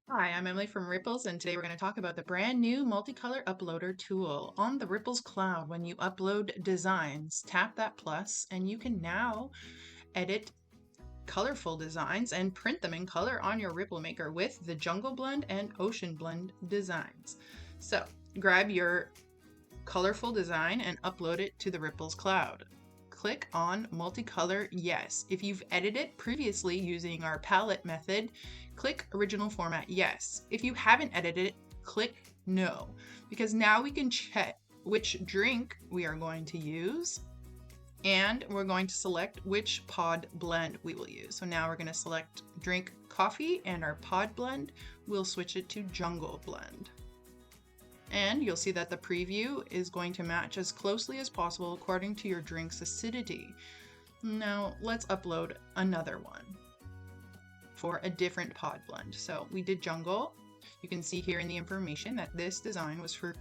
Hi, I'm Emily from Ripples, and today we're going to talk about the brand new multicolor uploader tool. On the Ripples Cloud, when you upload designs, tap that plus, and you can now edit colorful designs and print them in color on your Ripple Maker with the Jungle Blend and Ocean Blend designs. So grab your colorful design and upload it to the Ripples Cloud. Click on multicolor yes. If you've edited it previously using our palette method, click original format yes. If you haven't edited it, click no, because now we can check which drink we are going to use, and we're going to select which pod blend we will use. So now we're going to select drink coffee, and our pod blend, we'll switch it to Jungle Blend. And you'll see that the preview is going to match as closely as possible according to your drink's acidity. Now let's upload another one for a different pod blend. So we did Jungle. You can see here in the information that this design was for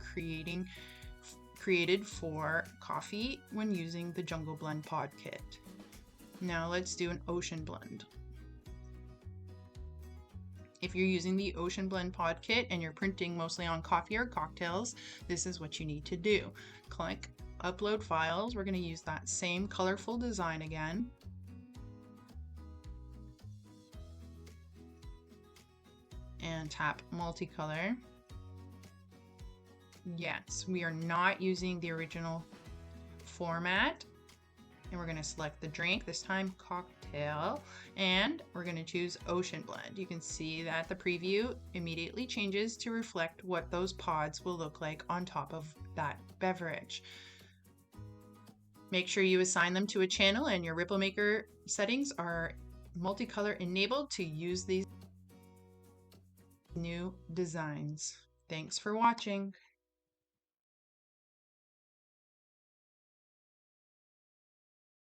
created for coffee when using the Jungle Blend pod kit. Now let's do an Ocean Blend. If you're using the Ocean Blend pod kit and you're printing mostly on coffee or cocktails, this is what you need to do. Click Upload Files. We're going to use that same colorful design again. And tap Multicolor. Yes, we are not using the original format. And we're going to select the drink, this time cocktail, and we're going to choose Ocean Blend. You can see that the preview immediately changes to reflect what those pods will look like on top of that beverage. Make sure you assign them to a channel and your Ripple Maker settings are multicolor enabled to use these new designs. Thanks for watching.